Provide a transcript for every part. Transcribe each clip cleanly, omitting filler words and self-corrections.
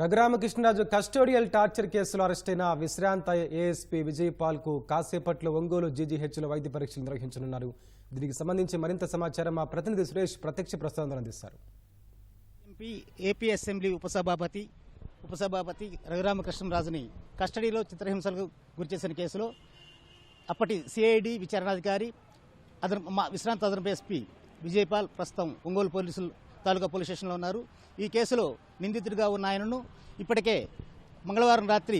Raghuramakrishnaraju custodial torture కేసులో అరెస్టైన విశ్రాంత ASP Vijaypal కు కాసేపట్లో ఒంగోలు జీజీహెచ్లో వైద్య పరీక్షలు నిర్వహించనున్నారు. దీనికి సంబంధించి మరింత సమాచారం మా ప్రతినిధి సురేష్ ప్రత్యక్ష ప్రసారం అందిస్తారు. ఏపీ అసెంబ్లీ ఉపసభాపతి రఘురామకృష్ణరాజుని కస్టడీలో చిత్రహింసలకు గురిచేసిన కేసులో అప్పటి సిఐడి విచారణాధికారి విశ్రాంత అదనపు ఎస్పీ విజయపాల్ ప్రస్తుతం ఒంగోలు తాలూకా పోలీస్ స్టేషన్లో ఉన్నారు. ఈ కేసులో నిందితుడిగా ఉన్న ఆయనను ఇప్పటికే మంగళవారం రాత్రి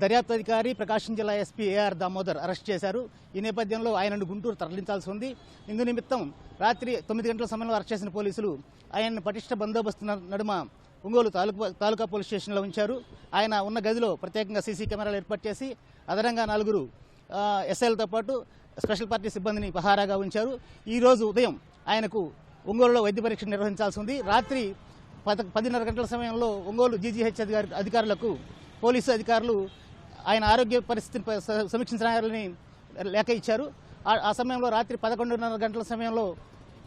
దర్యాప్తు అధికారి ప్రకాశం జిల్లా ఎస్పీ ఏఆర్ దామోదర్ అరెస్ట్ చేశారు. ఈ నేపథ్యంలో ఆయనను గుంటూరు తరలించాల్సి ఉంది. ఇందు నిమిత్తం రాత్రి 9 గంటల సమయంలో అరెస్ట్ చేసిన పోలీసులు ఆయనను పటిష్ట బందోబస్తు నడుమ ఒంగోలు తాలూకా పోలీస్ స్టేషన్లో ఉంచారు. ఆయన ఉన్న గదిలో ప్రత్యేకంగా సీసీ కెమెరాలు ఏర్పాటు చేసి అదనంగా 4 ఎస్ఐలతో పాటు స్పెషల్ పార్టీ సిబ్బందిని పహారాగా ఉంచారు. ఈ రోజు ఉదయం ఆయనకు ఒంగోలులో వైద్య పరీక్ష నిర్వహించాల్సి ఉంది. రాత్రి 10:30 గంటల సమయంలో ఒంగోలు జీజీహెచ్ అధికారులకు పోలీసు అధికారులు ఆయన ఆరోగ్య పరిస్థితిని సమీక్షించాలని లేఖ ఇచ్చారు. ఆ సమయంలో రాత్రి 11:30 గంటల సమయంలో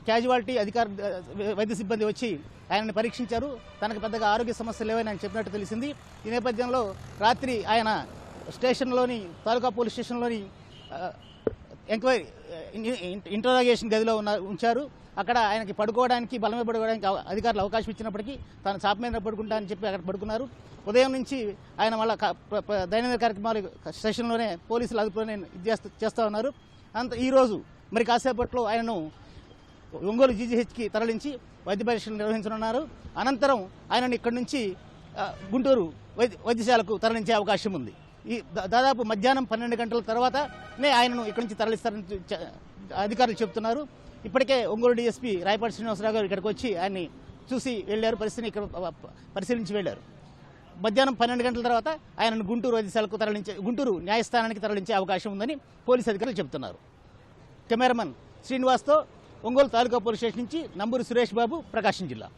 క్యాజువాలిటీ వైద్య సిబ్బంది వచ్చి ఆయనని పరీక్షించారు. తనకు పెద్దగా ఆరోగ్య సమస్యలు లేవని ఆయన చెప్పినట్టు తెలిసింది. ఈ నేపథ్యంలో రాత్రి ఆయన స్టేషన్లోని తాలూకా పోలీస్ స్టేషన్లోని ఎంక్వైరీ ఇంటరాగేషన్ గదిలో ఉంచారు. అక్కడ ఆయనకి పడుకోవడానికి బలమే పడుకోవడానికి అధికారులు అవకాశం ఇచ్చినప్పటికీ తాను చాప మీద పడుకుంటా అని చెప్పి అక్కడ పడుకున్నారు. ఉదయం నుంచి ఆయన మళ్ళీ దైనందిన కార్యక్రమాలు స్టేషన్లోనే పోలీసులు అదుపులోనే చేస్తూ ఉన్నారు. ఈరోజు మరి కాసేపట్లో ఆయనను ఒంగోలు జీజీహెచ్కి తరలించి వైద్య పరీక్షలు నిర్వహించనున్నారు. అనంతరం ఆయనను ఇక్కడి నుంచి గుంటూరు వైద్యశాలకు తరలించే అవకాశం ఉంది. ఈ దాదాపు మధ్యాహ్నం 12 గంటల తర్వాతనే ఆయనను ఇక్కడి నుంచి తరలిస్తారని అధికారులు చెబుతున్నారు. ఇప్పటికే ఒంగోలు డీఎస్పీ రాయపాటి శ్రీనివాసరావు గారు ఇక్కడికి వచ్చి ఆయన్ని చూసి వెళ్లారు, పరిస్థితిని ఇక్కడ పరిశీలించి వెళ్లారు. మధ్యాహ్నం 12 గంటల తర్వాత ఆయనను గుంటూరు వైద్యశాలకు గుంటూరు న్యాయస్థానానికి తరలించే అవకాశం ఉందని పోలీసు అధికారులు చెబుతున్నారు. కెమెరామన్ శ్రీనివాస్తో ఒంగోలు తాలూకా పోలీస్ స్టేషన్ నుంచి నంబూరి సురేష్ బాబు, ప్రకాశం జిల్లా.